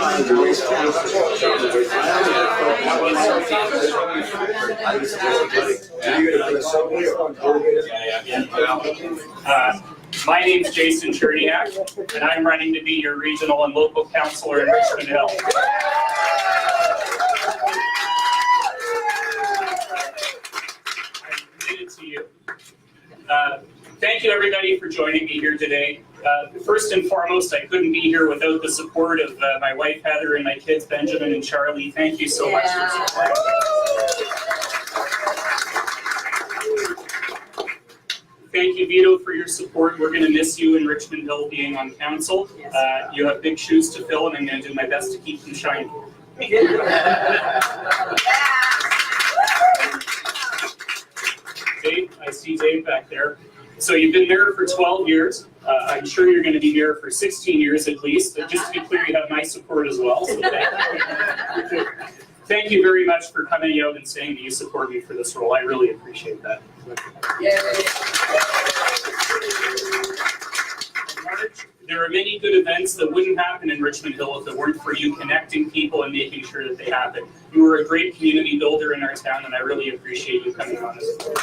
My name's Jason Cherniak, and I'm running to be your regional and local councillor in Richmond Hill. I'm committed to you. Thank you, everybody, for joining me here today. First and foremost, I couldn't be here without the support of my wife, Heather, and my kids, Benjamin and Charlie. Thank you so much for supporting. Thank you, Vito, for your support. We're going to miss you in Richmond Hill being on council. You have big shoes to fill, and I'm going to do my best to keep them shiny. Dave, I see Dave back there. So you've been mayor for 12 years. I'm sure you're going to be mayor for 16 years at least. But just to be clear, you have my support as well. So thank you very much for coming out and saying that you support me for this role. I really appreciate that. There are many good events that wouldn't happen in Richmond Hill if it weren't for you connecting people and making sure that they happen. You are a great community builder in our town, and I really appreciate you coming on this board.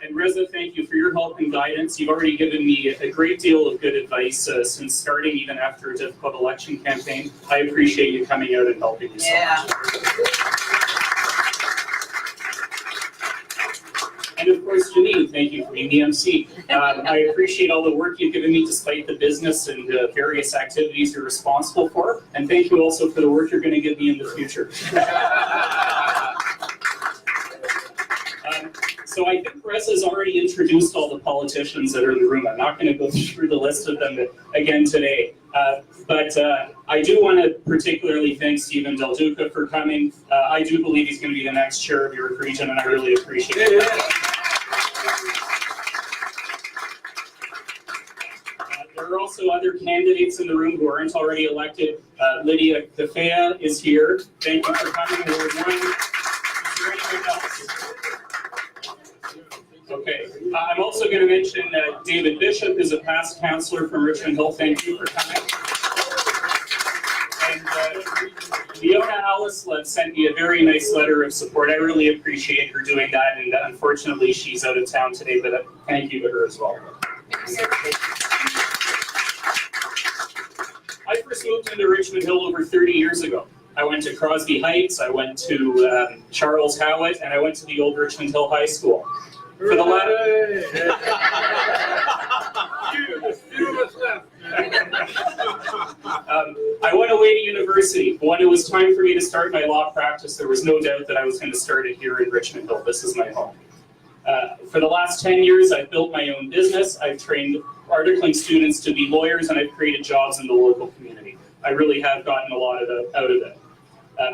And Reza, thank you for your help and guidance. You've already given me a great deal of good advice since starting, even after a difficult election campaign. I appreciate you coming out and helping me so much. And of course, Janine, thank you for being the MC. I appreciate all the work you've given me despite the business and various activities you're responsible for. And thank you also for the work you're going to give me in the future. So I think Reza's already introduced all the politicians that are in the room. I'm not going to go through the list of them again today. But I do want to particularly thank Stephen Del Duca for coming. I do believe he's going to be the next chair of your region, and I really appreciate it. There are also other candidates in the room who aren't already elected. Lydia Kafea is here. Thank you for coming. Ward 1. Is there anyone else? Okay. I'm also going to mention David Bishop is a past councillor from Richmond Hill. Thank you for coming. And Leona Alice sent me a very nice letter of support. I really appreciate her doing that, and unfortunately she's out of town today, but thank you to her as well. I first moved into Richmond Hill over 30 years ago. I went to Crosby Heights, I went to Charles Howitt, and I went to the old Richmond Hill High School. For the I went away to university. When it was time for me to start my law practice, there was no doubt that I was going to start it here in Richmond Hill. This is my home. For the last 10 years, I've built my own business. I've trained articling students to be lawyers, and I've created jobs in the local community. I really have gotten a lot out of it.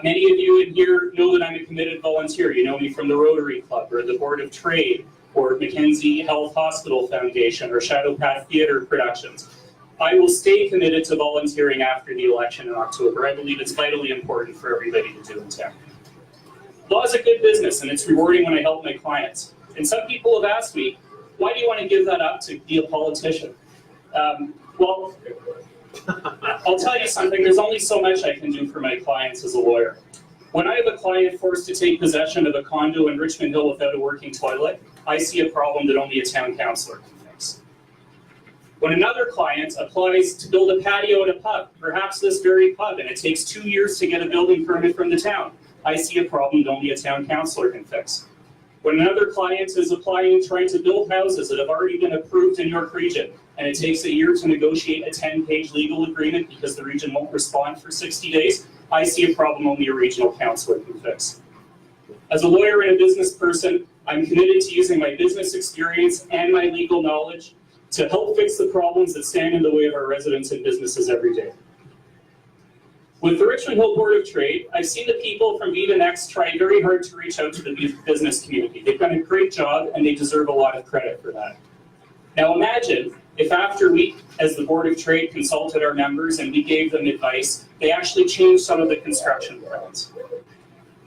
Many of you in here know that I'm a committed volunteer. You know me from the Rotary Club or the Board of Trade or Mackenzie Health Hospital Foundation or Shadow Path Theatre Productions. I will stay committed to volunteering after the election in October. I believe it's vitally important for everybody to do in town. Law is a good business, and it's rewarding when I help my clients. And some people have asked me, why do you want to give that up to be a politician? Well, I'll tell you something, there's only so much I can do for my clients as a lawyer. When I have a client forced to take possession of a condo in Richmond Hill without a working toilet, I see a problem that only a town councillor can fix. When another client applies to build a patio at a pub, perhaps this very pub, and it takes 2 years to get a building permit from the town, I see a problem that only a town councillor can fix. When another client is trying to build houses that have already been approved in York Region, and it takes a year to negotiate a 10-page legal agreement because the region won't respond for 60 days, I see a problem only a regional councillor can fix. As a lawyer and a business person, I'm committed to using my business experience and my legal knowledge to help fix the problems that stand in the way of our residents and businesses every day. With the Richmond Hill Board of Trade, I've seen the people from Viva Next try very hard to reach out to the business community. They've done a great job, and they deserve a lot of credit for that. Now imagine if after we, as the Board of Trade, consulted our members and we gave them advice, they actually changed some of the construction plans.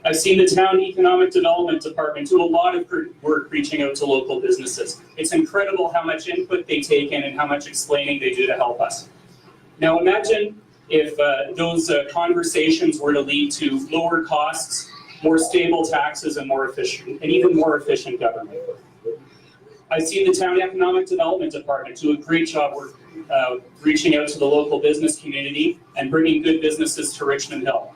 I've seen the town economic development department do a lot of work reaching out to local businesses. It's incredible how much input they take in and how much explaining they do to help us. Now imagine if those conversations were to lead to lower costs, more stable taxes, and even more efficient government. I've seen the town economic development department do a great job reaching out to the local business community and bringing good businesses to Richmond Hill.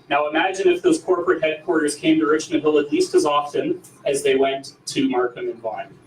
Now imagine if those corporate headquarters came to Richmond Hill at least as often as they went to Markham and Vaughan.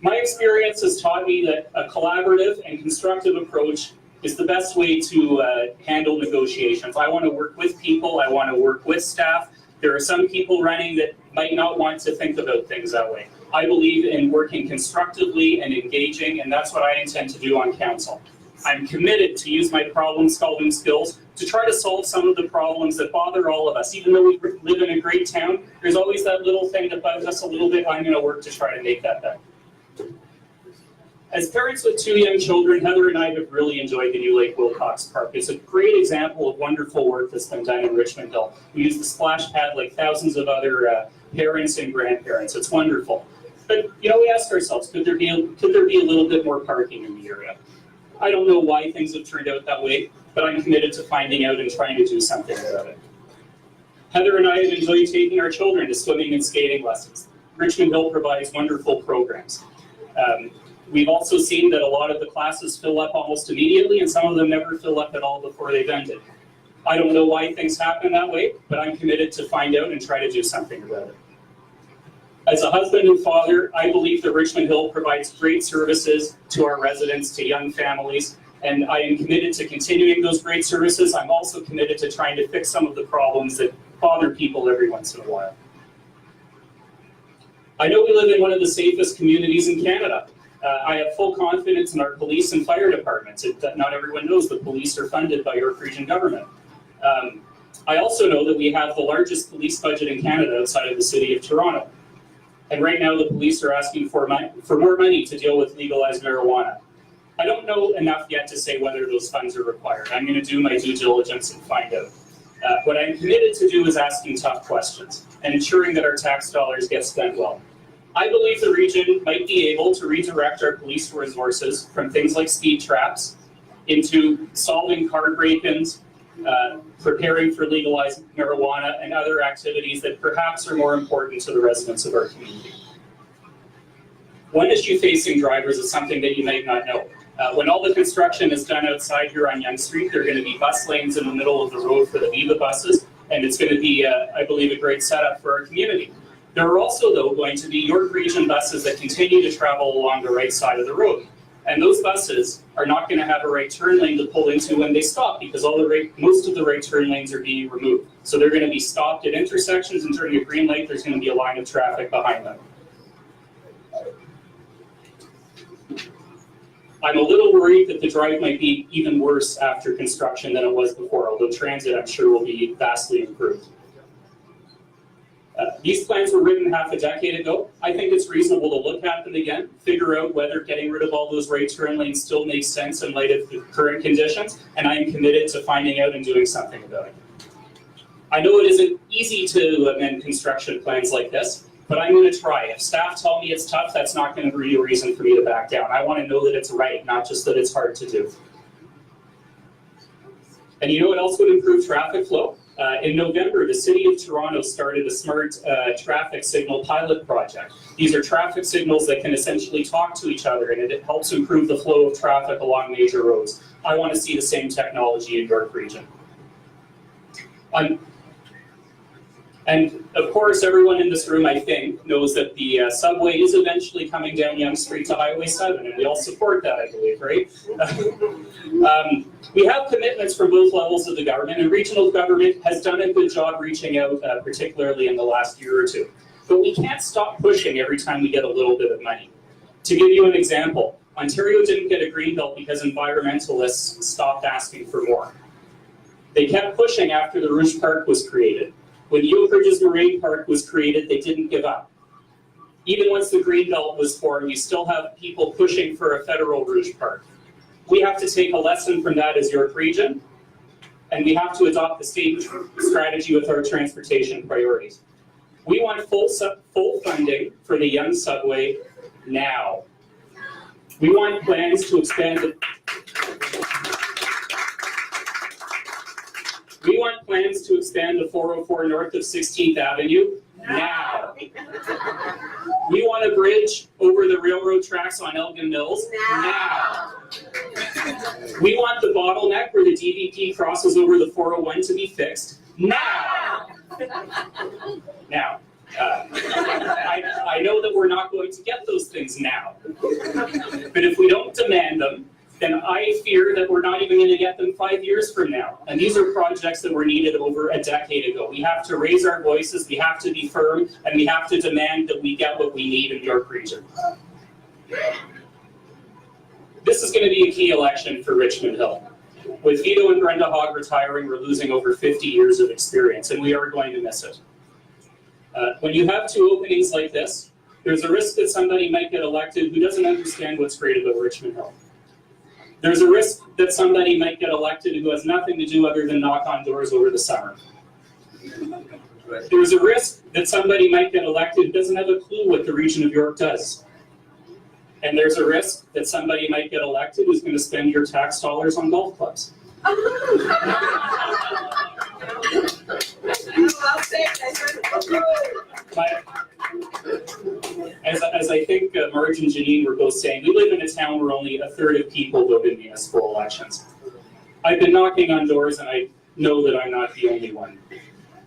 My experience has taught me that a collaborative and constructive approach is the best way to handle negotiations. I want to work with people, I want to work with staff. There are some people running that might not want to think about things that way. I believe in working constructively and engaging, and that's what I intend to do on council. I'm committed to use my problem-solving skills to try to solve some of the problems that bother all of us. Even though we live in a great town, there's always that little thing that bugs us a little bit. I'm going to work to try to make that better. As parents with 2 young children, Heather and I have really enjoyed the new Lake Wilcox Park. It's a great example of wonderful work that's been done in Richmond Hill. We use the splash pad like thousands of other parents and grandparents. It's wonderful. But we asked ourselves, could there be a little bit more parking in the area? I don't know why things have turned out that way, but I'm committed to finding out and trying to do something about it. Heather and I have enjoyed taking our children to swimming and skating lessons. Richmond Hill provides wonderful programs. We've also seen that a lot of the classes fill up almost immediately, and some of them never fill up at all before they've ended. I don't know why things happen that way, but I'm committed to find out and try to do something about it. As a husband and father, I believe that Richmond Hill provides great services to our residents, to young families, and I am committed to continuing those great services. I'm also committed to trying to fix some of the problems that bother people every once in a while. I know we live in one of the safest communities in Canada. I have full confidence in our police and fire departments. Not everyone knows the police are funded by York Region government. I also know that we have the largest police budget in Canada outside of the city of Toronto. And right now the police are asking for more money to deal with legalized marijuana. I don't know enough yet to say whether those funds are required. I'm going to do my due diligence and find out. What I'm committed to do is asking tough questions and ensuring that our tax dollars get spent well. I believe the region might be able to redirect our police resources from things like speed traps into solving car break-ins, preparing for legalized marijuana, and other activities that perhaps are more important to the residents of our community. One issue facing drivers is something that you might not know. When all the construction is done outside here on Yonge Street, there are going to be bus lanes in the middle of the road for the Viva buses, and it's going to be, I believe, a great setup for our community. There are also, though, going to be York Region buses that continue to travel along the right side of the road. And those buses are not going to have a right turn lane to pull into when they stop, because most of the right turn lanes are being removed. So they're going to be stopped at intersections, and during a green light, there's going to be a line of traffic behind them. I'm a little worried that the drive might be even worse after construction than it was before, although transit, I'm sure, will be vastly improved. These plans were written half a decade ago. I think it's reasonable to look at them again, figure out whether getting rid of all those right turn lanes still makes sense in light of the current conditions, and I am committed to finding out and doing something about it. I know it isn't easy to amend construction plans like this, but I'm going to try. If staff tell me it's tough, that's not going to be a reason for me to back down. I want to know that it's right, not just that it's hard to do. And you know what else would improve traffic flow? In November, the City of Toronto started a smart traffic signal pilot project. These are traffic signals that can essentially talk to each other, and it helps improve the flow of traffic along major roads. I want to see the same technology in York Region. And of course, everyone in this room, I think, knows that the subway is eventually coming down Yonge Street to Highway 7, and we all support that, I believe, right? We have commitments from both levels of the government, and regional government has done a good job reaching out, particularly in the last year or two. But we can't stop pushing every time we get a little bit of money. To give you an example, Ontario didn't get a greenbelt because environmentalists stopped asking for more. They kept pushing after the Rouge Park was created. When Yeo Bridges Marine Park was created, they didn't give up. Even once the Greenbelt was formed, you still have people pushing for a federal Rouge Park. We have to take a lesson from that as York Region and we have to adopt the state strategy with our transportation priorities. We want full funding for the Young Subway now. We want plans to expand the We want plans to expand the 404 north of 16th Avenue now. We want a bridge over the railroad tracks on Elgin Mills now. We want the bottleneck where the DVP crosses over the 401 to be fixed now. Now, I know that we're not going to get those things now, but if we don't demand them, then I fear that we're not even going to get them 5 years from now. And these are projects that were needed over a decade ago. We have to raise our voices, we have to be firm, and we have to demand that we get what we need in York Region. This is going to be a key election for Richmond Hill. With Vito and Brenda Hogg retiring, we're losing over 50 years of experience, and we are going to miss it. When you have two openings like this, there's a risk that somebody might get elected who doesn't understand what's great about Richmond Hill. There's a risk that somebody might get elected who has nothing to do other than knock on doors over the summer. There's a risk that somebody might get elected who doesn't have a clue what the region of York does. And there's a risk that somebody might get elected who's going to spend your tax dollars on golf clubs. But as I think Marge and Janine were both saying, we live in a town where only a third of people vote in municipal elections. I've been knocking on doors and I know that I'm not the only one.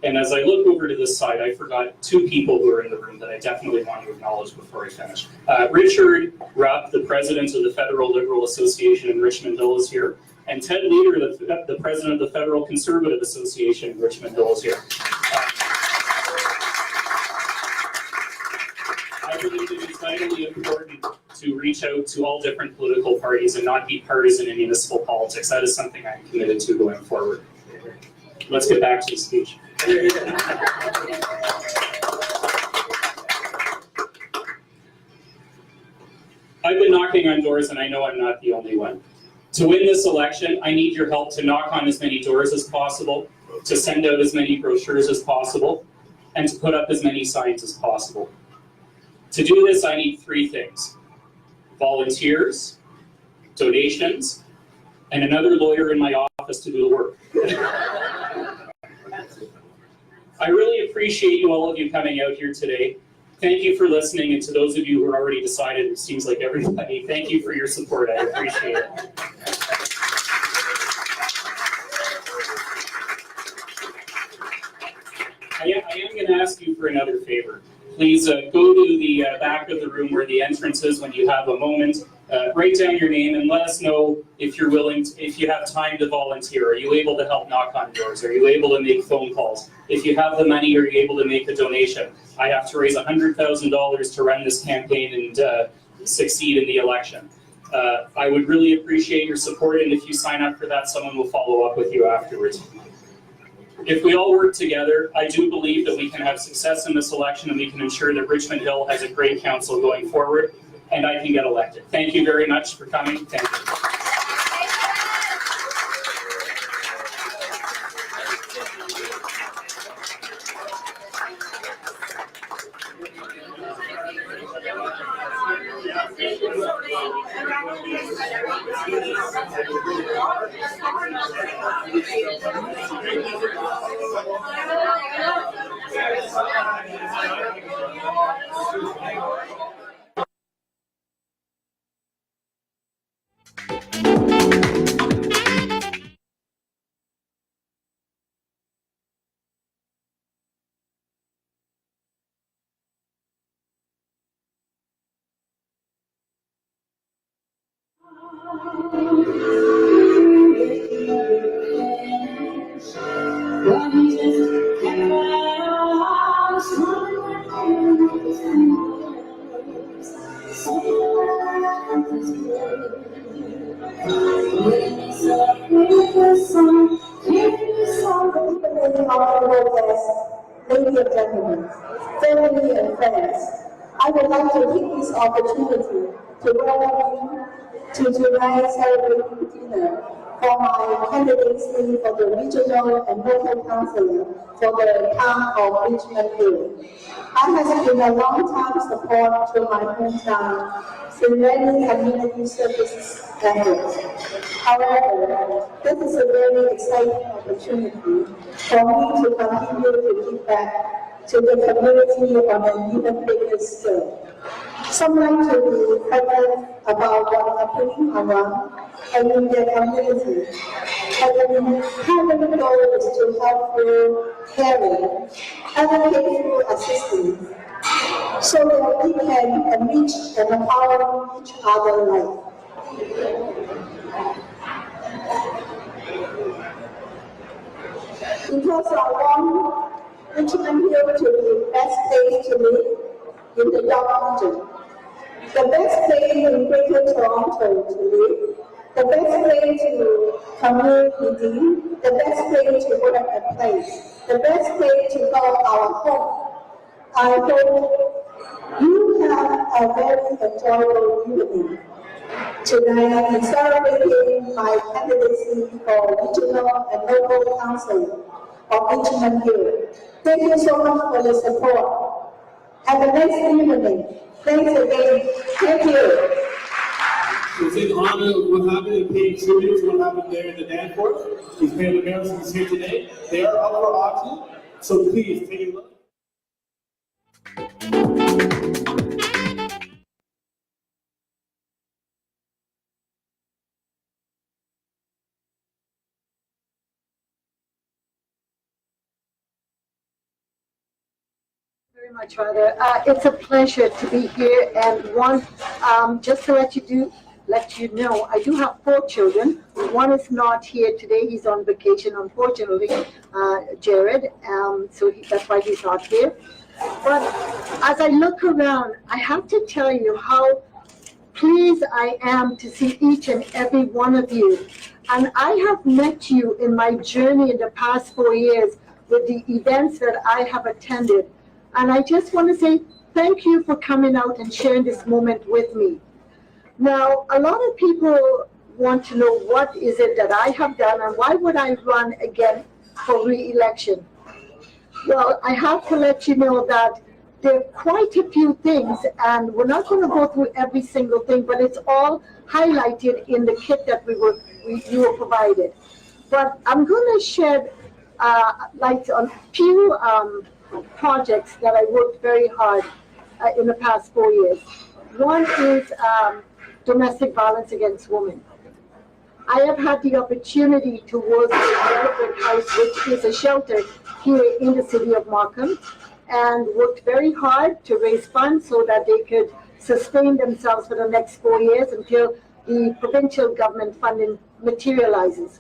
And as I look over to this side, I forgot two people who are in the room that I definitely want to acknowledge before I finish. Richard Rupp, the president of the Federal Liberal Association in Richmond Hill, is here. And Ted Leader, the president of the Federal Conservative Association in Richmond Hill, is here. I believe it is vitally important to reach out to all different political parties and not be partisan in municipal politics. That is something I'm committed to going forward. Let's get back to the speech. I've been knocking on doors and I know I'm not the only one. To win this election, I need your help to knock on as many doors as possible, to send out as many brochures as possible, and to put up as many signs as possible. To do this, I need three things: volunteers, donations, and another lawyer in my office to do the work. I really appreciate all of you coming out here today. Thank you for listening, and to those of you who are already decided, it seems like everybody, thank you for your support. I appreciate it. I am going to ask you for another favor. Please go to the back of the room where the entrance is when you have a moment. Write down your name and let us know if you're willing, if you have time to volunteer. Are you able to help knock on doors? Are you able to make phone calls? If you have the money, are you able to make a donation? I have to raise $100,000 to run this campaign and succeed in the election. I would really appreciate your support, and if you sign up for that, someone will follow up with you afterwards. If we all work together, I do believe that we can have success in this election and we can ensure that Richmond Hill has a great council going forward, and I can get elected. Thank you very much for coming. Thank you. Ladies and gentlemen, family and friends, I would like to take this opportunity to welcome you to tonight's celebratory dinner for my candidacy for the regional and local council for the town of Richmond Hill. I have been a long-time support to my hometown through many community service efforts. However, this is a very exciting opportunity for me to continue to give back to the community on an even bigger scale. Some like to be present about what's happening around and in their community. And the primary goal is to help through caring, advocate through assistance, so that we can enrich and empower each other's life. Because I want Richmond Hill to be the best place to live in the York region, the best place in Greater Toronto to live, the best place to commute within, the best place to work and play, the best place to call our home. I hope you have a very enjoyable evening. Tonight I'm celebrating my candidacy for regional and local council of Richmond Hill. Thank you so much for your support. Have a nice evening. Thanks again. Thank you. It's in honor of what happened and paying tribute to what happened there in the Danforth. He's paying the Americans here today. They are up for auction, so please take a look. Very much, Father. It's a pleasure to be here, and just to let you know, I do have 4 children. One is not here today; he's on vacation, unfortunately, Jared. That's why he's not here. But as I look around, I have to tell you how pleased I am to see each and every one of you. And I have met you in my journey in the past 4 years with the events that I have attended. And I just want to say thank you for coming out and sharing this moment with me. Now, a lot of people want to know what is it that I have done and why would I run again for re-election? Well, I have to let you know that there are quite a few things, and we're not going to go through every single thing, but it's all highlighted in the kit that you were provided. But I'm going to shed light on a few projects that I worked very hard in the past 4 years. One is domestic violence against women. I have had the opportunity to work with Municipal House, which is a shelter here in the city of Markham, and worked very hard to raise funds so that they could sustain themselves for the next 4 years until the provincial government funding materializes.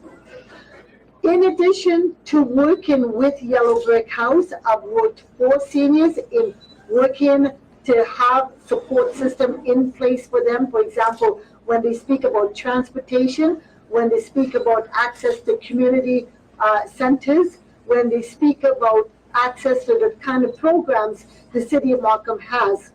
In addition to working with Yellow Brick House, I've worked for seniors in working to have support system in place for them. For example, when they speak about transportation, when they speak about access to community centers, when they speak about access to the kind of programs the city of Markham has.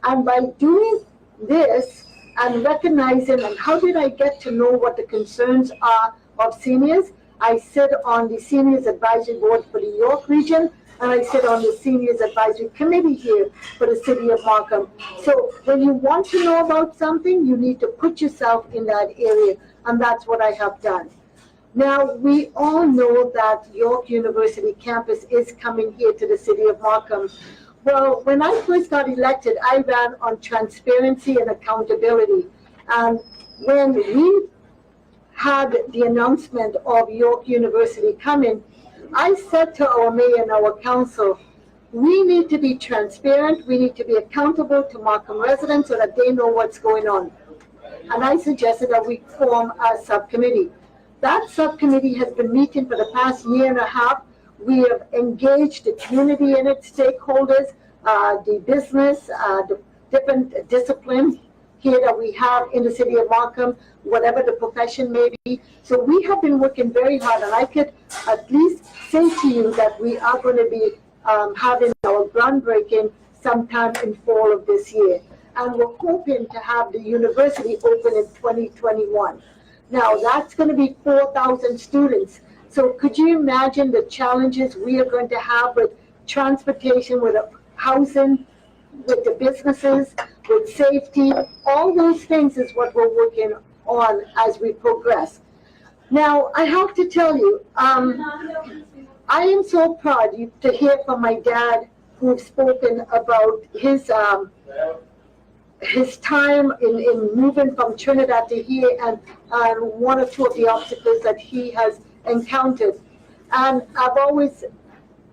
And by doing this and recognizing, and how did I get to know what the concerns are of seniors? I sit on the Seniors Advisory Board for the York region, and I sit on the Seniors Advisory Committee here for the city of Markham. So when you want to know about something, you need to put yourself in that area, and that's what I have done. Now, we all know that York University campus is coming here to the city of Markham. Well, when I first got elected, I ran on transparency and accountability. And when we had the announcement of York University coming, I said to our mayor and our council, we need to be transparent, we need to be accountable to Markham residents so that they know what's going on. And I suggested that we form a subcommittee. That subcommittee has been meeting for the past year and a half. We have engaged the community and its stakeholders, the business, the different disciplines here that we have in the city of Markham, whatever the profession may be. So we have been working very hard, and I could at least say to you that we are going to be having our groundbreaking sometime in fall of this year. And we're hoping to have the university open in 2021. Now, that's going to be 4,000 students. So could you imagine the challenges we are going to have with transportation, with housing, with the businesses, with safety? All those things is what we're working on as we progress. Now, I have to tell you, I am so proud to hear from my dad, who's spoken about his time in moving from Trinidad to here, and one or two of the obstacles that he has encountered. And I've always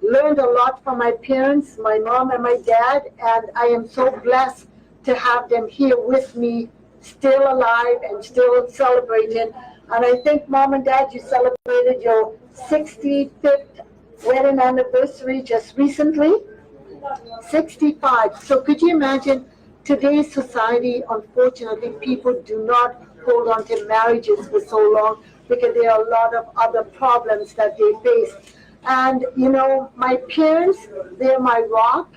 learned a lot from my parents, my mom and my dad, and I am so blessed to have them here with me, still alive and still celebrating. And I think, Mom and Dad, you celebrated your 65th wedding anniversary just recently. 65. So could you imagine today's society? Unfortunately, people do not hold on to marriages for so long because there are a lot of other problems that they face. And you know, my parents, they're my rock,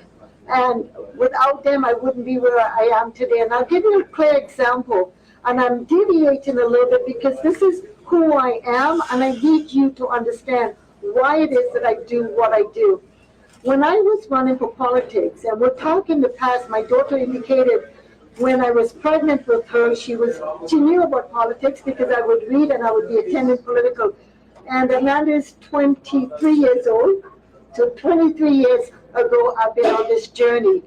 and without them I wouldn't be where I am today. And I'll give you a clear example, and I'm deviating a little bit because this is who I am, and I need you to understand why it is that I do what I do. When I was running for politics, and we're talking in the past, my daughter indicated when I was pregnant with her, she knew about politics because I would read and I would be attending political. And Amanda is 23 years old, so 23 years ago I've been on this journey.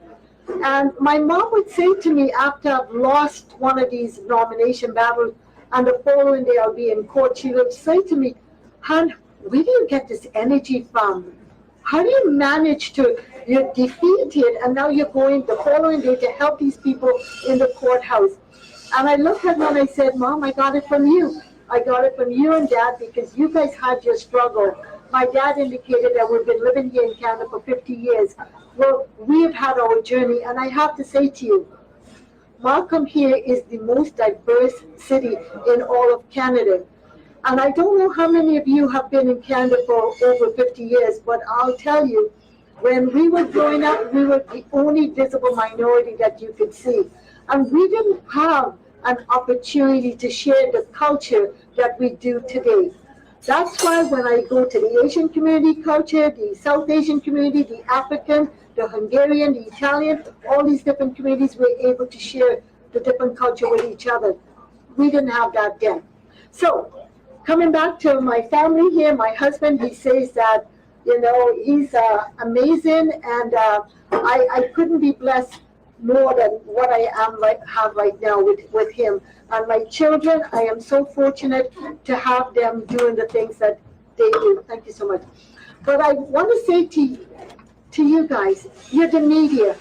And my mom would say to me after I've lost one of these nomination battles, and the following day I'll be in court, she would say to me, "Hon, where do you get this energy from? How do you manage to, you're defeated and now you're going the following day to help these people in the courthouse?" And I looked at her and I said, "Mom, I got it from you. I got it from you and Dad because you guys had your struggle." My dad indicated that we've been living here in Canada for 50 years. Well, we've had our journey, and I have to say to you, Markham here is the most diverse city in all of Canada. And I don't know how many of you have been in Canada for over 50 years, but I'll tell you, when we were growing up, we were the only visible minority that you could see. And we didn't have an opportunity to share the culture that we do today. That's why when I go to the Asian community culture, the South Asian community, the African, the Hungarian, the Italian, all these different communities, we're able to share the different culture with each other. We didn't have that then. So, coming back to my family here, my husband, he says that, you know, he's amazing, and I couldn't be blessed more than what I have right now with him. And my children, I am so fortunate to have them doing the things that they do. Thank you so much. But I want to say to you guys, you're the media.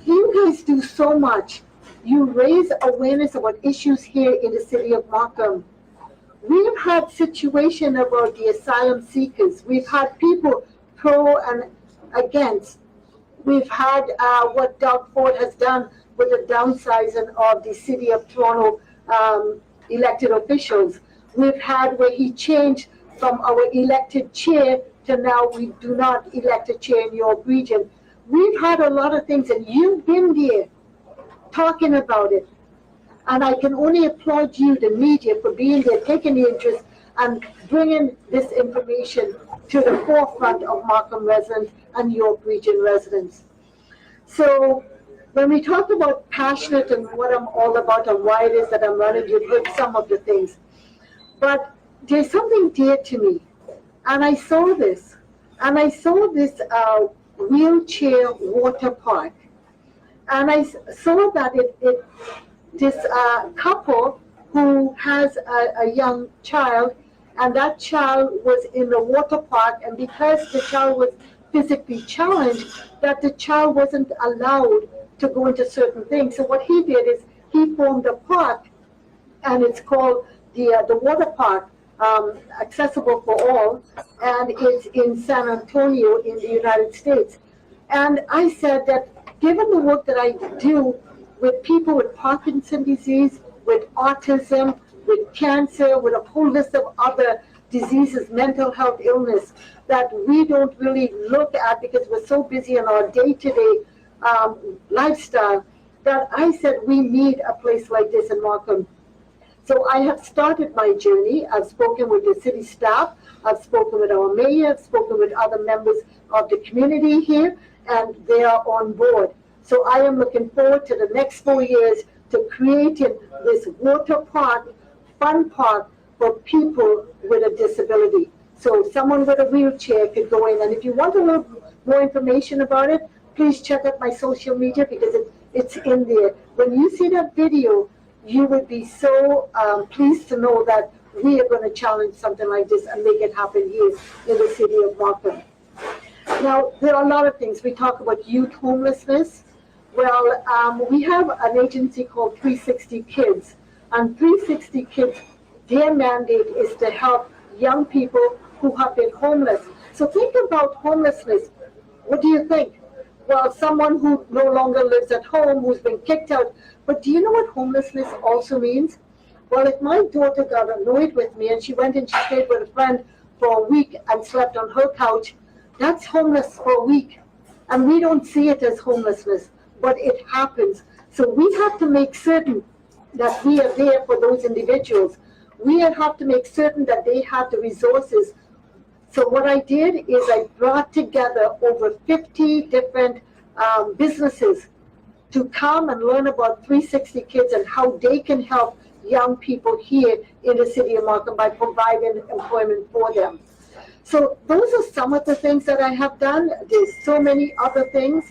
You guys do so much. You raise awareness about issues here in the city of Markham. We've had situation about the asylum seekers. We've had people pro and against. We've had what Doug Ford has done with the downsizing of the city of Toronto elected officials. We've had where he changed from our elected chair to now we do not elect a chair in your region. We've had a lot of things, and you've been there talking about it. And I can only applaud you, the media, for being there, taking the interest, and bringing this information to the forefront of Markham residents and York Region residents. So when we talk about passionate and what I'm all about and why it is that I'm running, you've heard some of the things. But there's something dear to me. And I saw this. And I saw this wheelchair water park. And I saw that this couple who has a young child, and that child was in the water park, and because the child was physically challenged, that the child wasn't allowed to go into certain things. So what he did is he formed a park, and it's called the water park, accessible for all, and it's in San Antonio in the United States. And I said that given the work that I do with people with Parkinson's disease, with autism, with cancer, with a whole list of other diseases, mental health illness, that we don't really look at because we're so busy in our day-to-day lifestyle, that I said we need a place like this in Markham. So I have started my journey. I've spoken with the city staff, I've spoken with our mayor, I've spoken with other members of the community here, and they are on board. So I am looking forward to the next 4 years to creating this water park, fun park for people with a disability. So someone with a wheelchair could go in, and if you want a little more information about it, please check out my social media because it's in there. When you see that video, you would be so pleased to know that we are going to challenge something like this and make it happen here in the city of Markham. Now, there are a lot of things. We talk about youth homelessness. Well, we have an agency called 360 Kids, and 360 Kids, their mandate is to help young people who have been homeless. So think about homelessness. What do you think? Well, someone who no longer lives at home, who's been kicked out. But do you know what homelessness also means? Well, if my daughter got annoyed with me and she went and she stayed with a friend for a week and slept on her couch, that's homeless for a week. And we don't see it as homelessness, but it happens. So we have to make certain that we are there for those individuals. We have to make certain that they have the resources. So what I did is I brought together over 50 different businesses to come and learn about 360 Kids and how they can help young people here in the city of Markham by providing employment for them. So those are some of the things that I have done. There's so many other things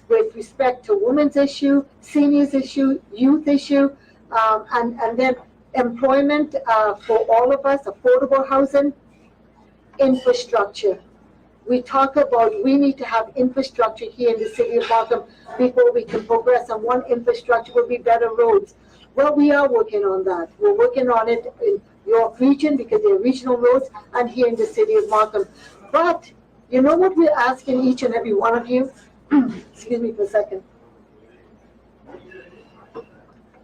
with respect to women's issue, seniors issue, youth issue, and then employment for all of us, affordable housing, infrastructure. We talk about we need to have infrastructure here in the city of Markham before we can progress, and one infrastructure will be better roads. Well, we are working on that. We're working on it in York region because they're regional roads, and here in the city of Markham. But you know what we're asking each and every one of you? Excuse me for a second.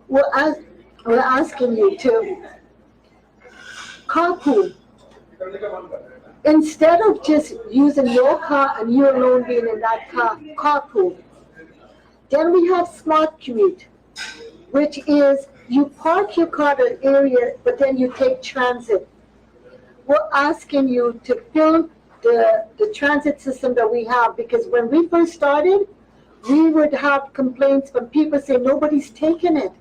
We're asking you to carpool. Instead of just using your car and you alone being in that car, carpool. Then we have smart commute, which is you park your car at an area, but then you take transit. We're asking you to fill the transit system that we have, because when we first started, we would have complaints from people saying nobody's taking it.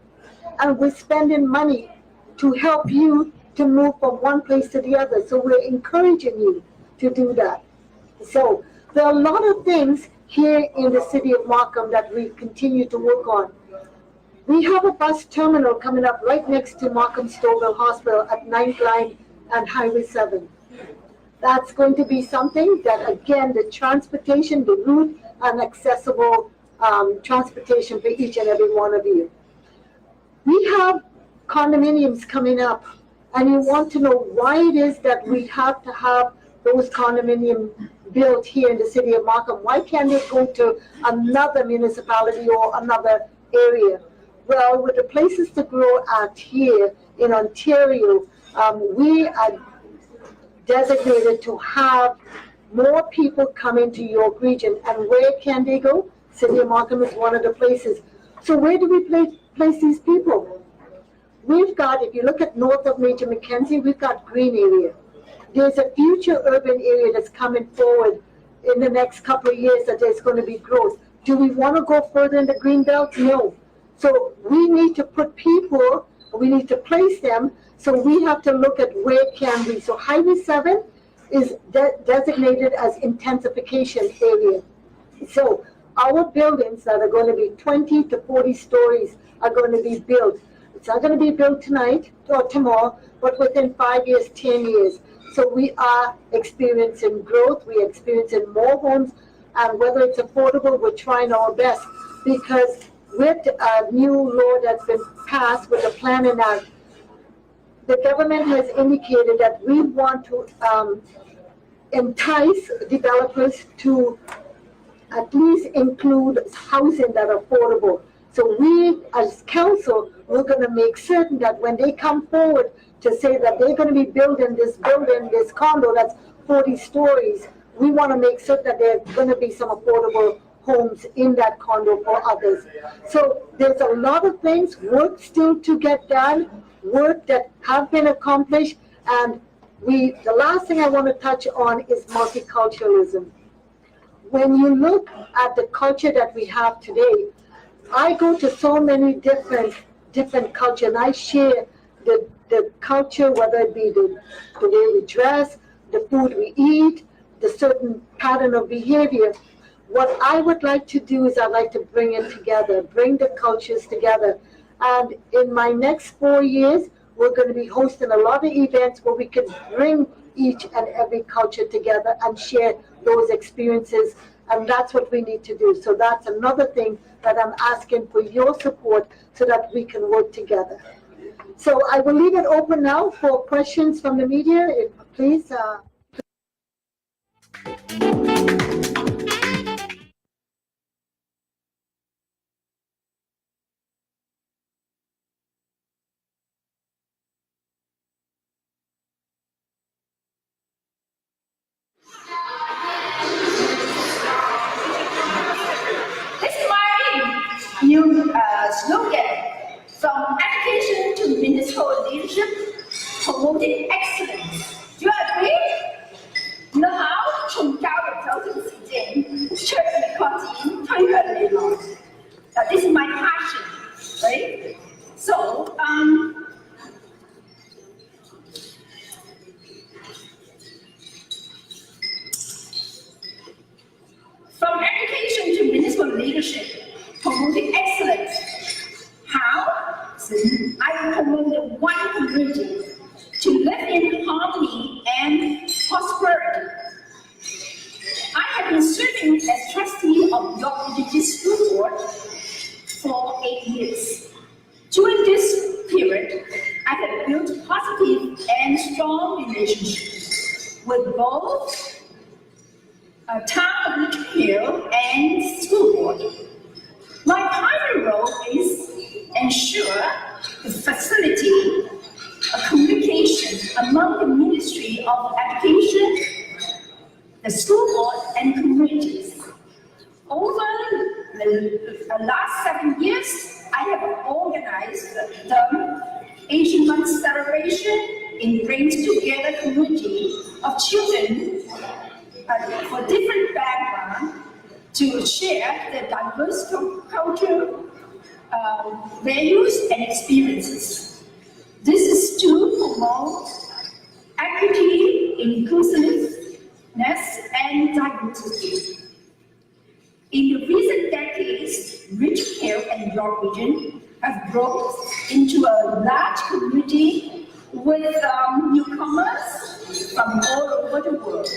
And we're spending money to help you to move from one place to the other. So we're encouraging you to do that. So there are a lot of things here in the city of Markham that we continue to work on. We have a bus terminal coming up right next to Markham Stouffville Hospital at 9th Line and Highway 7. That's going to be something that, again, the transportation, the route, and accessible transportation for each and every one of you. We have condominiums coming up, and you want to know why it is that we have to have those condominiums built here in the city of Markham. Why can't they go to another municipality or another area? Well, with the places to grow out here in Ontario, we are designated to have more people come into York region. And where can they go? City of Markham is one of the places. So where do we place these people? We've got, if you look at north of Major Mackenzie, we've got green area. There's a future urban area that's coming forward in the next couple of years that there's going to be growth. Do we want to go further in the green belt? No. So we need to put people, we need to place them, so we have to look at where can we. So Highway 7 is designated as intensification area. So our buildings that are going to be 20 to 40 stories are going to be built. It's not going to be built tonight or tomorrow, but within 5 years, 10 years. So we are experiencing growth, we're experiencing more homes, and whether it's affordable, we're trying our best, because with a new law that's been passed with the Planning Act, the government has indicated that we want to entice developers to at least include housing that are affordable. So we, as council, we're going to make certain that when they come forward to say that they're going to be building, this condo that's 40 stories, we want to make certain that there's going to be some affordable homes in that condo for others. So there's a lot of things, work still to get done, work that have been accomplished. And the last thing I want to touch on is multiculturalism. When you look at the culture that we have today, I go to so many different cultures, and I share the culture, whether it be the way we dress, the food we eat, the certain pattern of behavior. What I would like to do is I'd like to bring it together, bring the cultures together. And in my next 4 years, we're going to be hosting a lot of events where we can bring each and every culture together and share those experiences. And that's what we need to do. So that's another thing that I'm asking for your support so that we can work together. So I will leave it open now for questions from the media. Please. This is my new slogan, from education to municipal leadership, promoting excellence. Do you agree? 你好，从教育走进实践，确立扩展推向未來。This is my passion, right? So, from education to municipal leadership, promoting excellence. How? I promote the one community to live in harmony and prosperity. I have been serving as trustee of York Region School Board for 8 years. During this period, I have built positive and strong relationships with both town of Richmond Hill and school board. My primary role is ensure the facility of communication among the Ministry of Education, the school board, and communities. Over the last 7 years, I have organized the Asian Month celebration in bringing together community of children for different backgrounds to share their diverse cultural values and experiences. This is to promote equity, inclusiveness, and diversity. In the recent decades, Richmond Hill and York Region have grown into a large community with newcomers from all over the world.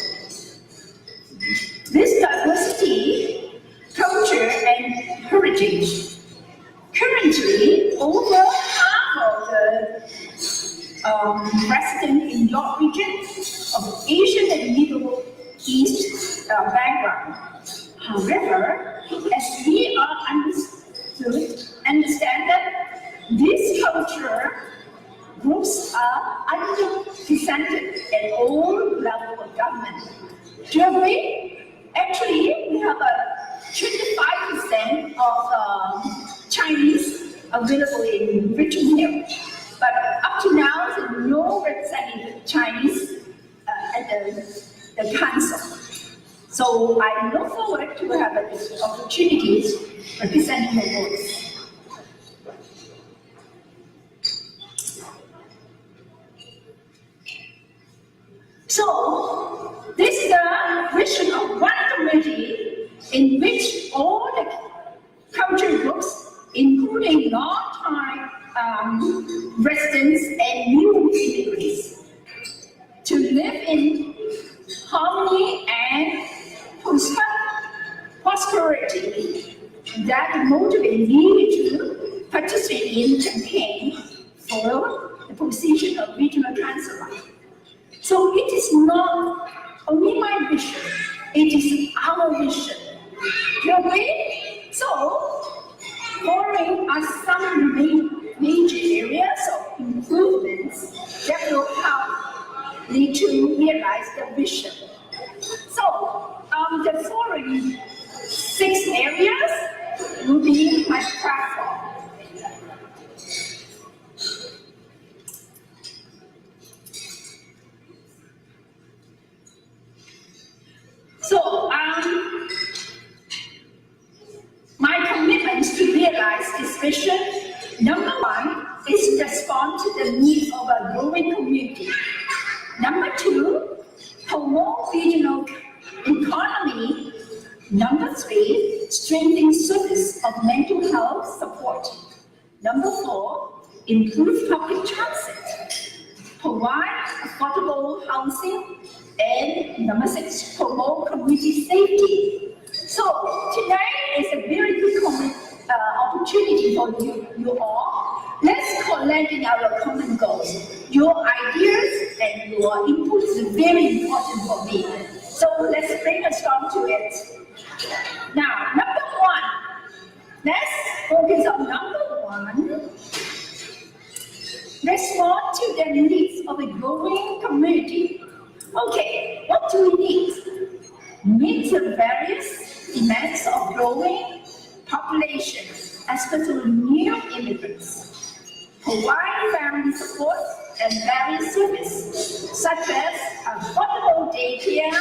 This diversity, culture, and heritage. Currently, over half of the residents in York Region of Asian and Middle East background. However, as we are understand that these culture groups are underrepresented at all levels of government. Do you agree? Actually, we have a 25% of Chinese available in Richmond Hill, but up to now, there's no representative Chinese at the council. So I look forward to have the opportunities representing the voice. So this is a vision of one community in which all the cultural groups, including long-time residents and new immigrants, to live in harmony and prosperity that motivate me to participate in campaign for the position of regional councillor. So it is not only my vision, it is our vision. You agree? So, following are some major areas of improvements that will help me to realize the vision. So, the following 6 areas will be my platform. vision, number one is to respond to the needs of a growing community. Number two, promote regional economy. Number three, strengthen service of mental health support. Number four, improve public transit, provide affordable housing, and number six, promote community safety. So tonight is a very good opportunity for you all. Let's collect in our common goals. Your ideas and your input is very important for me. So let's bring us down to it. Now, number one, let's focus on number one. Respond to the needs of a growing community. Okay, what do we need? Meet the various demands of growing population, especially new immigrants. Provide family support and various services, such as affordable daycare,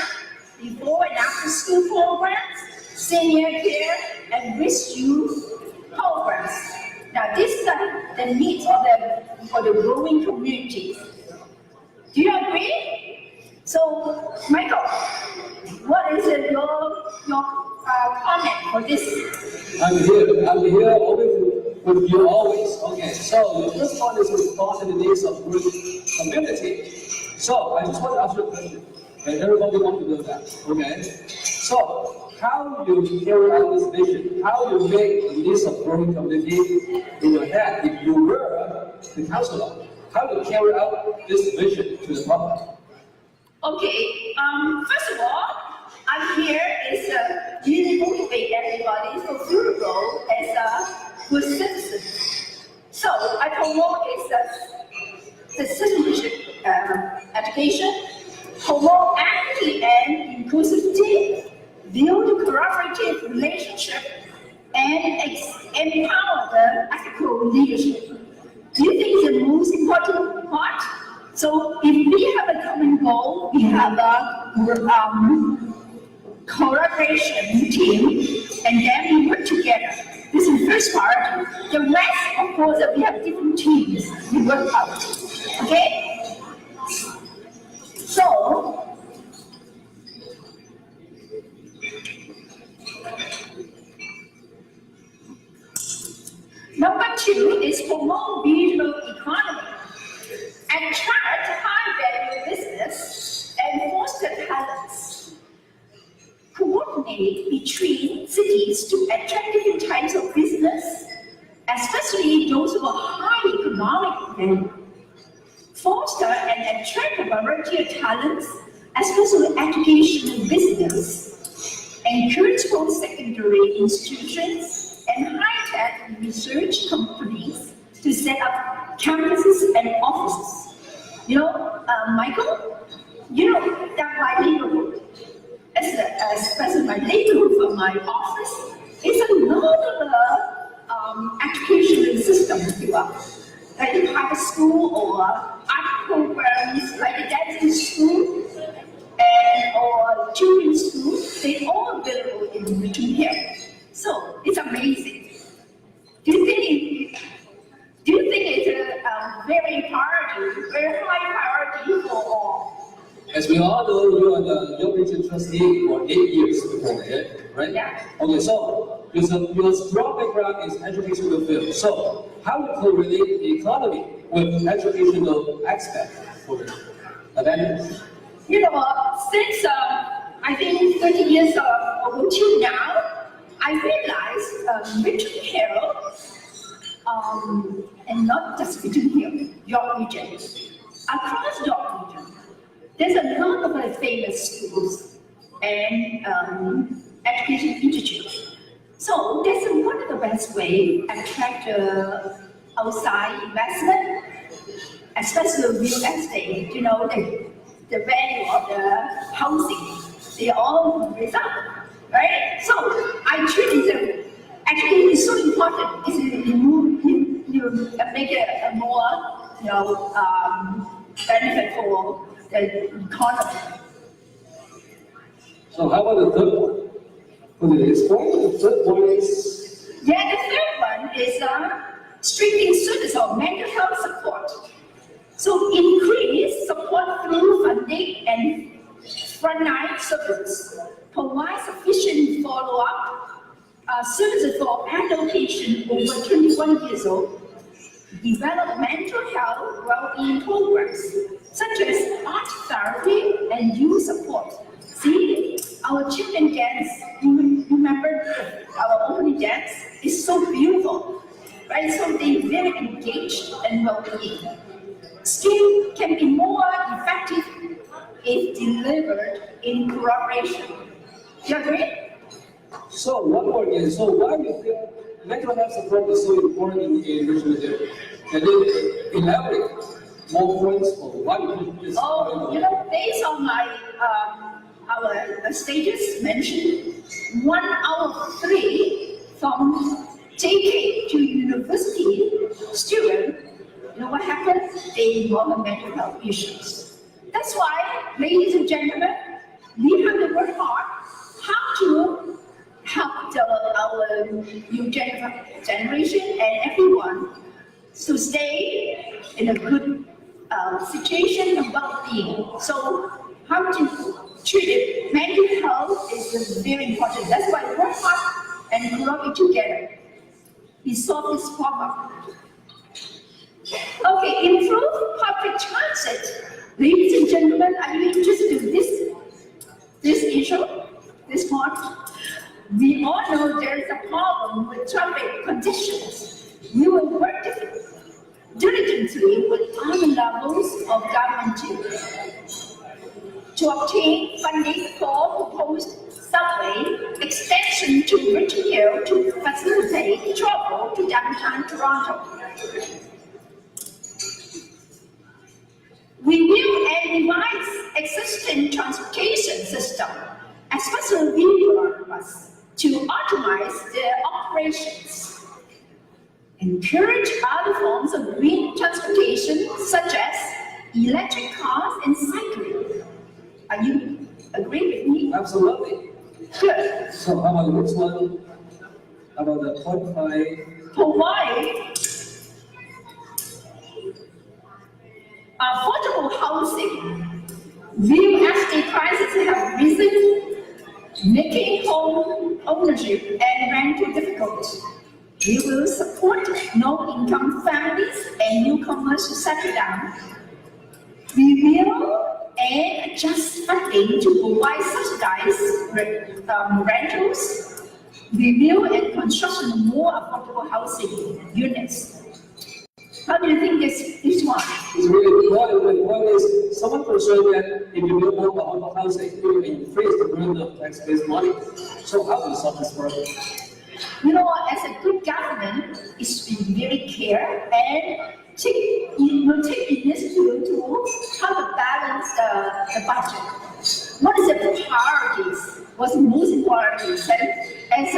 before and after school programs, senior care, and rescue programs. Now, these are the needs of the growing community. Do you agree? So, Michael, what is your comment for this? I'm here always with you always. Okay, so the first one is respond to the needs of growing community. So I just want to ask you a question. Okay, everybody wants to know that. Okay, so how you carry out this vision? How you make the needs of growing community in your head if you were the counselor? How you carry out this vision to the public? Okay, first of all, I'm here is really motivate everybody to fulfill the role as a good citizen. So I promote is the citizenship education, promote equity and inclusivity, build collaborative relationship, and empower the ethical leadership. Do you think it's the most important part? So if we have a common goal, we have a collaboration team, and then we work together. This is the first part. The rest, of course, we have different teams we work out. Okay? So, number two is promote regional economy. Attract high-value business and foster talents. Coordinate between cities to attract different types of business, especially those with high economic value. Foster and attract a variety of talents, especially education and business. Encourage post-secondary institutions and high-tech research companies to set up campuses and offices. You know, Michael, you know that my neighborhood, especially my neighborhood from my office, is a lot of educational system throughout. Like the private school or art programs, like the dancing school and or children's school, they all available in Richmond Hill. So it's amazing. Do you think it's a very high priority for all? As we all know, you are the Young Region trustee for 8 years before that, right? Yeah. Okay, so your strong background is educational field. So how you correlate the economy with educational aspect for the advantage? You know, since I think 30 years ago till now, I realized Richmond Hill, and not just Richmond Hill, York Region, across York Region, there's a lot of famous schools and education institutes. So that's one of the best ways to attract outside investment, especially real estate. You know, the value of the housing, they all raise up, right? So I treat it education is so important. You make it a more benefit for the economy. So how about the third one? For the next point, the third point is? Yeah, the third one is strengthening service of mental health support. So increase support through funding and frontline services. Provide sufficient follow-up services for adult patients over 21 years old. Develop mental health well-being programs such as art therapy and youth support. See, our children dance, you remember our opening dance? It's so beautiful, right? So they're very engaged and well-being. Skill can be more effective if delivered in cooperation. You agree? So one more again. So why do you think mental health support is so important in Richmond Hill? And then elaborate more points for why you think this. Oh, based on my our stages mentioned, 1 out of 3 from JK to university student, what happens? They involve mental health issues. That's why, ladies and gentlemen, we have to work hard how to help our new generation and everyone to stay in a good situation and well-being. So how to treat it? Mental health is very important. That's why work hard and collaborate together. We solve this problem. Okay, improve public transit. Ladies and gentlemen, are you interested in this issue, this point? We all know there is a problem with traffic conditions. We will work diligently with other levels of government to obtain funding for proposed subway extension to Richmond Hill to facilitate travel to downtown Toronto. Review and revise existing transportation system, especially vehicle bus, to optimize their operations. Encourage other forms of green transportation, such as electric cars and cycling. Are you agree with me? Absolutely. Good. So how about the next one? How about the point 5? Provide affordable housing. Real estate prices have risen, making home ownership and rental difficult. We will support low-income families and newcomers to settle down. We will and adjust funding to provide subsidized rentals. Review and construction more affordable housing units. How do you think this one? It's really important. The point is, someone concerned that if you build more affordable housing, you will increase the burden of tax-based money. So how do you solve this problem? As a good government, it's been very care and take initiative to how to balance the budget. What is the priorities? What's the most important? And as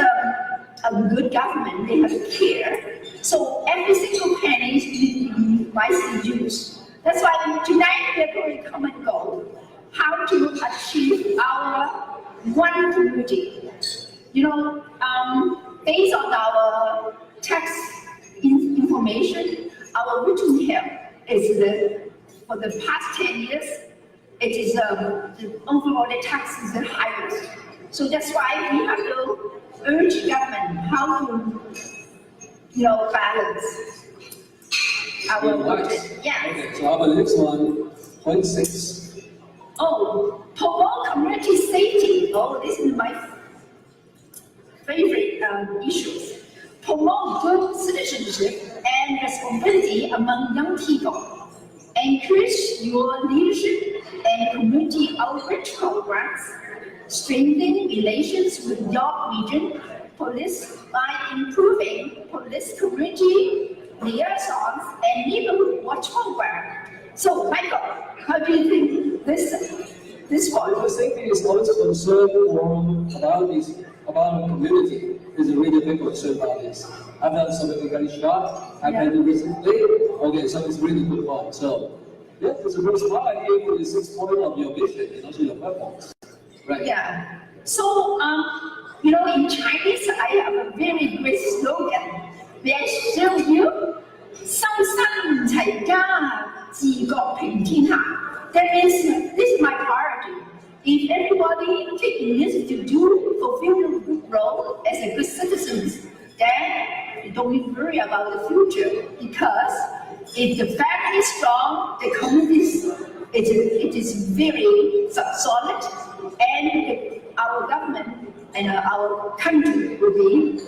a good government, they have to care. So every single penny needs to be wisely used. That's why tonight we are going to come and go. How to achieve our one community. Based on our tax information, our Richmond Hill is for the past 10 years, it is the overall the tax is the highest. So that's why we have to urge government how to balance our budget. Yeah. Okay, so how about the next one? Point 6. Oh, promote community safety. Oh, this is my favorite issues. Promote good citizenship and responsibility among young people. Encourage your leadership and community outreach programs. Strengthen relations with York Region Police by improving police community liaisons and neighborhood watch program. So, Michael, how do you think this one? The safety is always a concern about the community. Is a really big concern about this. I've had somebody getting shot. I've had it recently. Okay, so it's really good one. So, yeah, it's a very small idea for the 6th point of your vision and also your platforms. Right. Yeah. So, in Chinese, I have a very great slogan. May I share with you? 修身齊家，治國平天下。That means this is my priority. If everybody take initiative to fulfill the role as a good citizens, then you don't need to worry about the future. Because if the family is strong, the community it is very solid, and our government and our country will be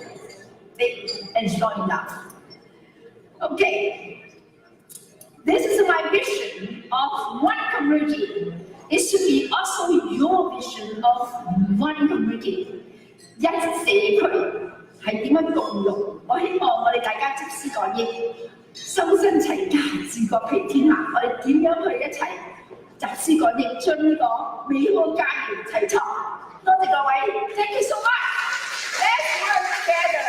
big and strong enough. Okay, this is my vision of one community. It should be also your vision of one community. 一社區係點樣共融？我希望我哋大家集思廣益，修身齊家，治國平天下。我哋點樣去一齊集思廣益，將呢個美好家園齊創？多謝各位 ，Thank you so much. Let's work together.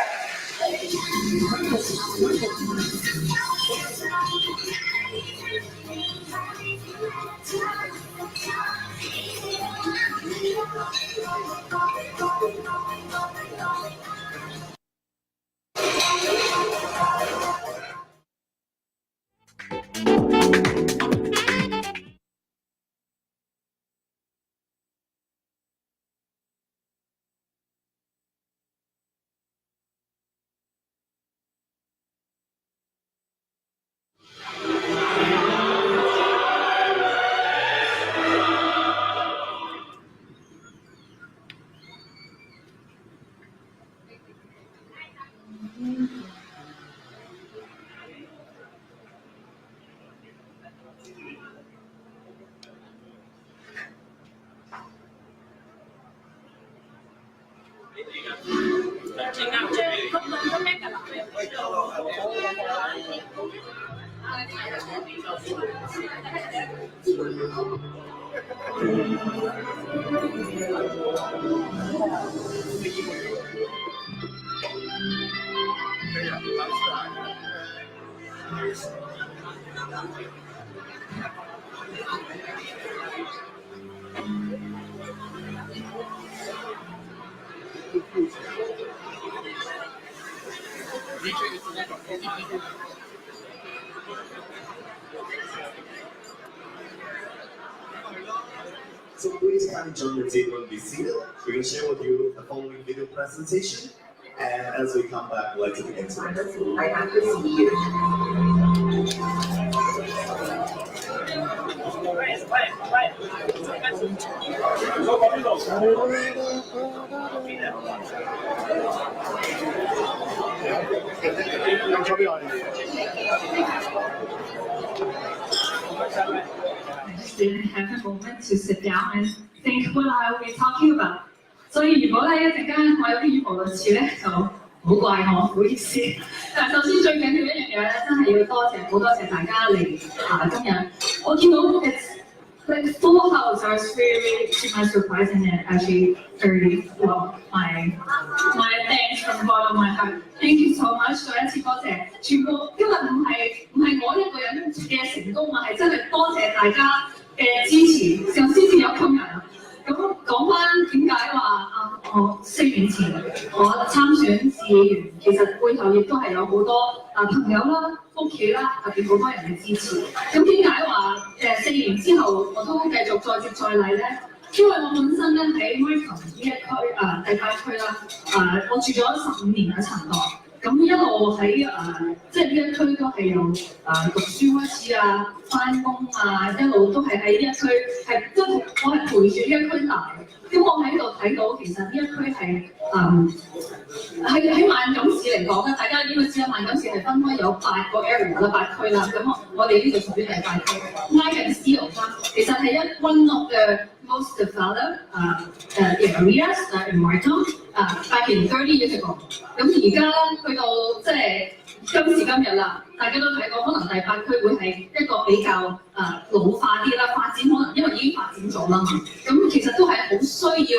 So please kindly join the table and be seated. We're going to share with you the following video presentation. And as we come back, we'd like to begin tonight. I have to see you. Didn't have a moment to sit down and think what I will be talking about. 所以如果咧一陣間我有啲語無倫次咧，就好怪我，唔好意思。但係首先最緊要一樣嘢咧，真係要好多謝大家嚟今日。我見到 it's like full house. I was really surprised and actually very well. My thanks from the bottom of my heart. Thank you so much. 再一次多謝，全部今日唔係我一個人嘅成功啊，係真係多謝大家嘅支持，就先至有今日啊。咁講翻點解話我4年前我參選市議員，其實背後亦都係有好多朋友啦、屋企啦，特別好多人嘅支持。咁點解話4年之後我都繼續再接再厲咧？因為我本身咧喺 Municipal 呢一區第8區啦，我住咗15年喺陳代。咁一路喺即係呢一區都係由讀書開始啊，翻工啊，一路都係喺呢一區，我係陪住呢一區大嘅。咁我喺度睇到其實呢一區係喺萬錦市嚟講咧，大家應該知啦，萬錦市係分開有8個 area 啦，8區啦。咁我哋呢度屬於第8區 ，Municipal 其實係one of the most developed areas in Markham back in 30 years ago。咁而家去到即係今時今日啦，大家都睇到可能第8區會係一個比較老化啲啦，發展可能因為已經發展咗啦嘛。咁其實都係好需要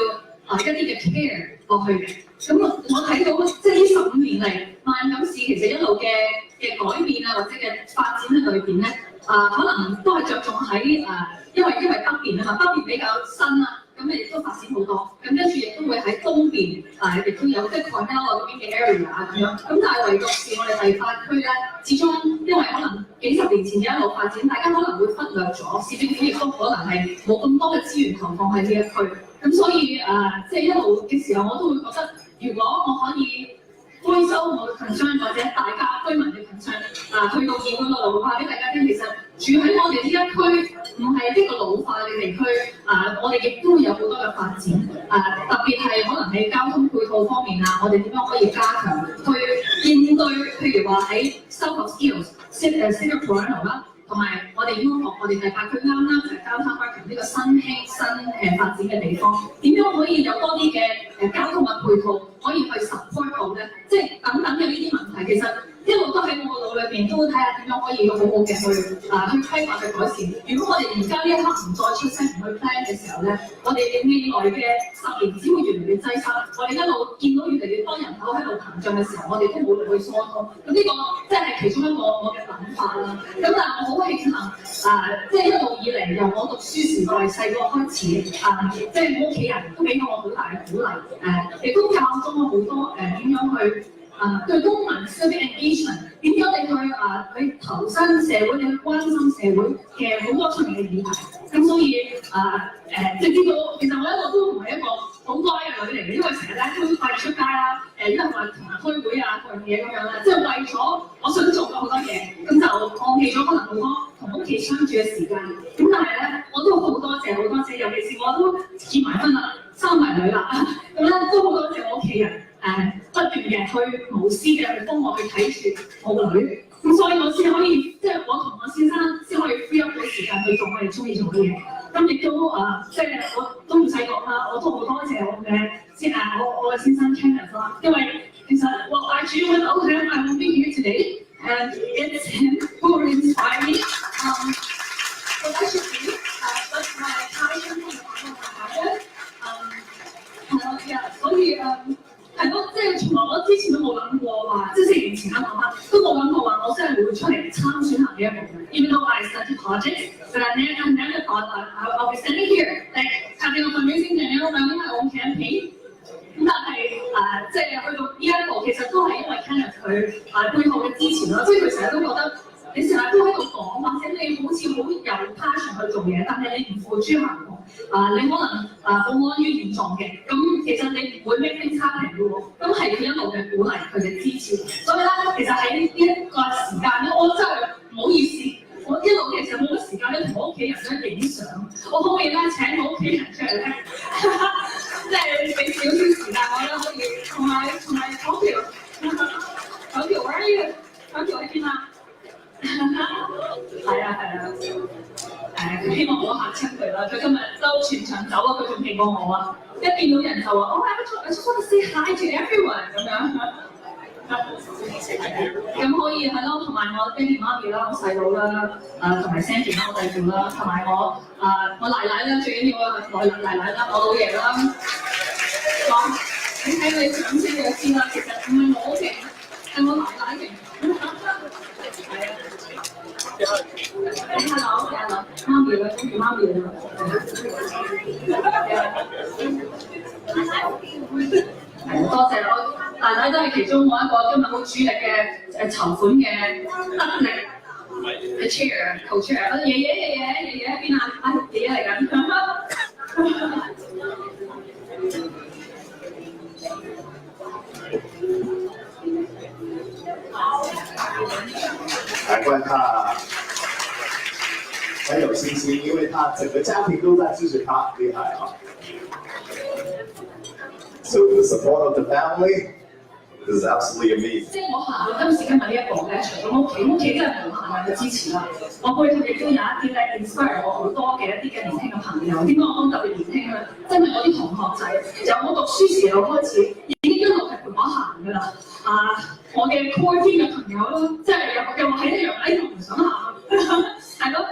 一啲嘅 care 落去嘅。咁我睇到即係呢15年嚟，萬錦市其實一路嘅改變啊，或者嘅發展喺裏邊咧，可能都係着重喺因為北邊啊嘛，北邊比較新啦。咁亦都發展好多，咁跟住亦都會喺東邊亦都有即係 Cornell 嗰邊嘅 area 咁樣。咁但係唯獨是我哋第8區咧，始終因為可能幾十年前嘅一路發展，大家可能會忽略咗，市政府亦都可能係冇咁多嘅資源投放喺呢一區。咁所以即係一路嘅時候，我都會覺得，如果我可以回收我嘅 concern 或者大家居民嘅 concern 去到議會嗰度話俾大家聽，其實住喺我哋呢一區唔係一個老化嘅地區，我哋亦都有好多嘅發展，特別係可能喺交通配套方面我哋點樣可以加強去應對，譬如話喺收購 skills、Singapore 啦。同埋我哋應該學我哋第8區啱啱就係交叉加強呢個新興新發展嘅地方，點樣可以有多啲嘅交通嘅配套可以去 support 到咧？即係等等嘅呢啲問題，其實一路都喺我腦裏邊，都會睇下點樣可以好好嘅去規劃去改善。如果我哋而家呢一刻唔再出聲唔去 plan 嘅時候咧，我哋未來嘅10年只會越嚟越擠塞。我哋一路見到越嚟越多人口喺度膨脹嘅時候，我哋都冇力去疏通。咁呢個即係其中一個我嘅諗法啦。咁但係我好慶幸即係一路以嚟由我讀書時代細個開始即係我屋企人都俾我好大嘅鼓勵，亦都教咗我好多點樣去對公民 civic engagement， 點樣你去投身社會，你去關心社會嘅好多出面嘅議題。咁所以即係知道，其實我一路都唔係一個好乖嘅女嚟嘅，因為成日咧都快出街啦，因為話同人開會各樣嘢咁樣啦，即係為咗我想做嘅好多嘢，咁就放棄咗可能好多同屋企相處嘅時間。咁但係咧，我都好多謝，尤其是我都結埋婚啦，生埋女啦，咁咧都好多謝我屋企人。不斷嘅去無私嘅去幫我去睇住我女，咁所以我先可以即係我同我先生先可以 free up 到時間去做我哋中意做嘅嘢。咁亦都即係我都唔使講啦，我都好多謝我嘅我嘅先生 Kenneth 啦，因為其實I actually without him I won't be here today and it's him who inspired me. So that should be that's my passion for the passion. 所以係咯，即係從來我之前都冇諗過話，即係4年前啦講翻，都冇諗過話我真係會出嚟參選行呢一步嘅。Even though I studied politics, but I never thought I'll be standing here, like having a fundraising channel, running my own campaign. 咁但係即係去到呢一步，其實都係因為 Kenneth 佢背後嘅支持啦，即係佢成日都覺得。你成日都喺度講，或者你好似好有 passion 去做嘢，但係你唔付諸行動，你可能好安於現狀嘅，咁其實你唔會 make things happen 嘅喎。咁係佢一路嘅鼓勵，佢嘅支持。所以咧，其實喺呢一個時間咧，我真係唔好意思，我一路其實冇乜時間咧同我屋企人咧影相。我可唔可以咧請我屋企人出嚟咧？即係俾少少時間我咧可以，同埋嗰條 where are you？ 嗰條喺邊啊？係啊，佢希望我嚇親佢啦。佢今日都全場走佢仲勁過我啊！一見到人就話I just want to say hi to everyone 咁樣。咁可以係咯，同埋我爹哋媽咪啦，我細佬啦，同埋 Sandy 啦，我弟弟啦，同埋我奶奶啦，最緊要我奶奶啦，我老爺啦。你睇佢掌聲就知啦，其實唔係我勁，係我奶奶勁。Hello，媽咪啦，跟住媽咪啦。多謝我奶奶都係其中我一個今日好主力嘅籌款嘅得力嘅 chair co-chair。爺爺喺邊啊？爺爺嚟緊。难怪他很有信心，因为他整个家庭都在支持他，厉害啊 ！So the support of the family is absolutely amazing. 即係我行到今時今日呢一步咧，除咗屋企真係無限嘅支持啦。我背後亦都有一啲咧 inspire 我好多嘅一啲嘅年輕嘅朋友。點解我講特別年輕咧？真係我啲同學仔，由我讀書時候開始，已經一路係陪我行㗎啦。我嘅 core team 嘅朋友啦，即係又係一樣，我唔想行。係咯，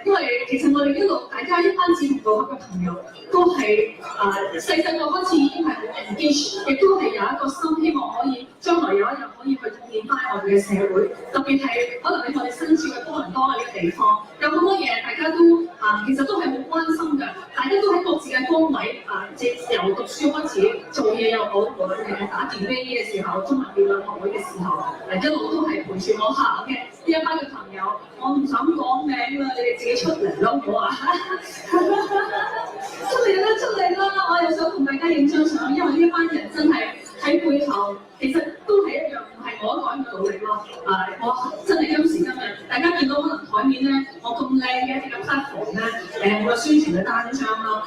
因為其實我哋一路大家一班志同道合嘅朋友，都係細個開始已經係好 engage， 亦都係有一個心，希望可以將來有一日可以去貢獻翻我哋嘅社會，特別係可能喺我哋身處嘅多倫多嘅呢個地方，有好多嘢大家都其實都係好關心嘅，大家都喺各自嘅崗位即係由讀書開始做嘢又好，無論係打電機嘅時候、中文辯論學會嘅時候，一路都係陪住我行嘅呢一班嘅朋友，我唔想講名啦，你哋自己出嚟咯，好啊！出嚟啦！我又想同大家影張相，因為呢一班人真係喺背後，其實都係一樣，唔係我一個人嘅努力咯。我真係今時今日，大家見到可能台面咧，我咁靚嘅一個 platform 咧，我嘅宣傳嘅單張啦，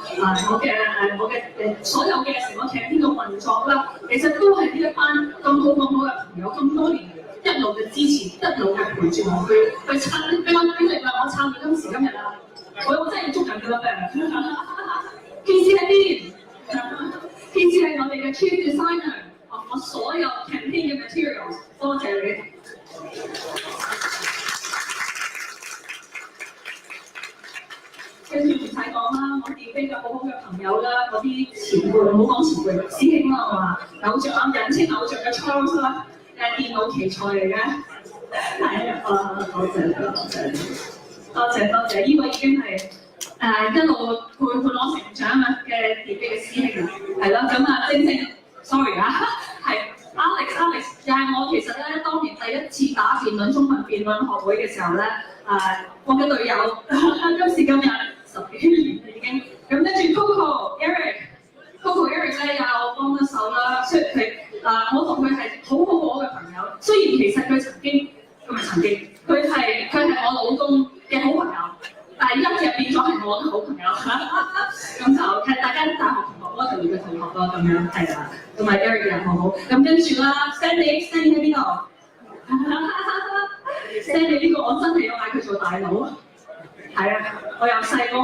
我嘅所有嘅成個劇天嘅運作啦，其實都係呢一班咁好嘅朋友咁多年一路嘅支持，一路嘅陪住我去撐，俾我俾力量我撐到今時今日啦。我真係要捉人㗎啦咩？件事喺邊？件事係我哋嘅 chief designer， 我所有 campaign 嘅 materials， 多謝你。跟住唔使講啦，我電飛嘅好好嘅朋友啦，嗰啲前輩，唔好講前輩，師兄啦，係嘛？偶像人稱偶像嘅 Charles 啦，電腦奇才嚟嘅，係多謝，呢個已經係一路陪我成長嘅電飛嘅師兄啦，係啦，咁正 sorry 係 Alex 又係我其實咧當年第一次打辯論中文辯論學會嘅時候咧，我嘅隊友，今時今日10幾年啦已經，咁跟住 Coco Eric 咧又幫咗手啦，雖然佢我同佢係好嘅朋友，雖然其實佢佢係我老公嘅好朋友，但係一日變咗係我嘅好朋友，咁就係大家大學同學咯，同年嘅同學咯，咁樣係啦，同埋 Eric 嘅人好，咁跟住啦 Sandy 喺邊度？Sandy 呢個我真係要嗌佢做大佬。係啊，我由細個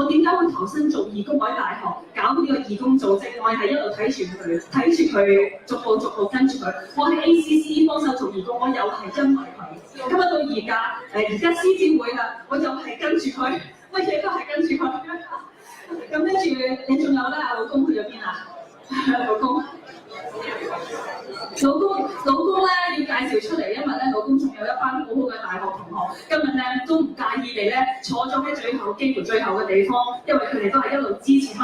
我點解會投身做義工？我喺大學搞呢個義工組織，我係一路睇住佢逐步跟住佢。我喺 ACC 幫手做義工，我又係因為佢。今日到而家施展會啦，我又係跟住佢，乜嘢都係跟住佢。咁跟住你仲有咧，老公去咗邊啊？老公咧要介紹出嚟，因為咧老公仲有一班好嘅大學同學，今日咧都唔介意你咧坐咗喺幾乎最後嘅地方，因為佢哋都係一路支持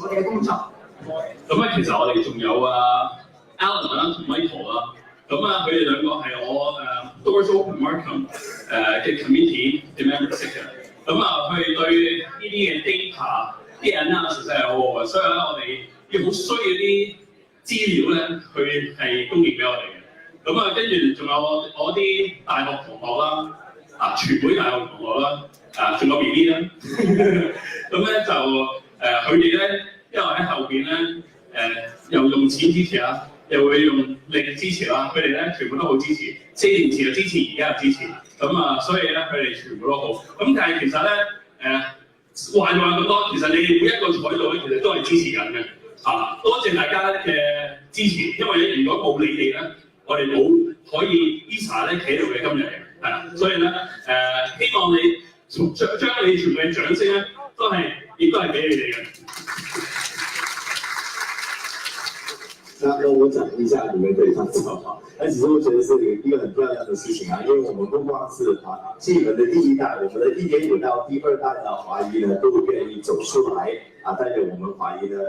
我哋嘅工作。咁其實我哋仲有Alan 啦同 Michael 啦，咁佢哋兩個係我Doors Open Markham 嘅 committee 嘅 members 嘅，咁佢哋對呢啲嘅 data 啲 analysis 係好好嘅，所以咧我哋要好需要啲資料咧，佢係供應俾我哋嘅。咁跟住仲有我啲大學同學啦，全會大學同學啦，仲有 BB 啦，咁咧就佢哋咧，因為喺後邊咧又用錢支持啦，又會用力支持啦，佢哋咧全部都好支持，4年前就支持，而家又支持，咁所以咧佢哋全部都好。咁但係其實咧話就話咁多，其實你哋每一個坐喺度咧，其實都係支持緊嘅。多謝大家嘅支持，因為如果冇你哋咧，我哋冇可以 Easter 咧企喺度嘅今日嘅，係啦，所以咧希望你將你全部嘅掌聲咧，亦都係俾你哋嘅。那我讲一下你们对他做好，其实我觉得是一个很重要的事情因为我们不光是是你们的第一代，我们的1.5到第2代的华裔呢，都愿意走出来带着我们华裔呢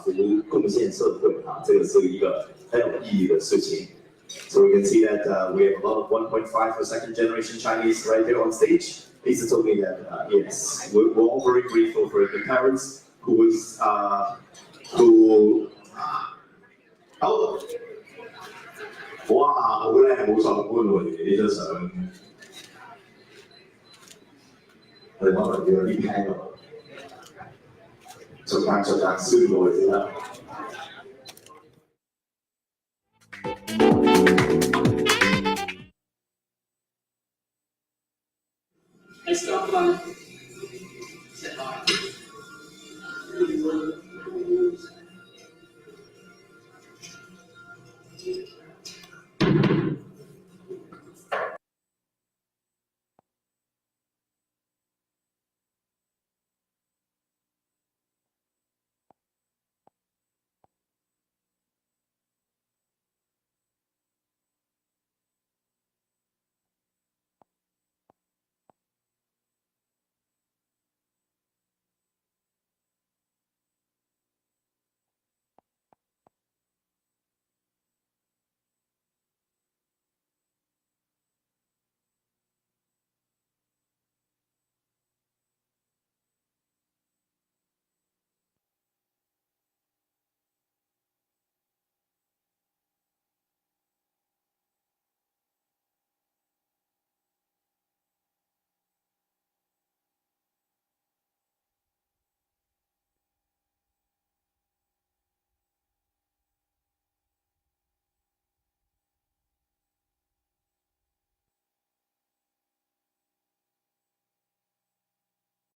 服务贡献社会这个是一个很有意义的事情。So we can see that we have a lot of 1.5 for second generation Chinese right there on stage. Lisa told me that yes, we're all very grateful for the parents who好，哇，好咧，好壯觀喎！呢張相，我哋可能要有啲聽喎，逐間燒過去先啦。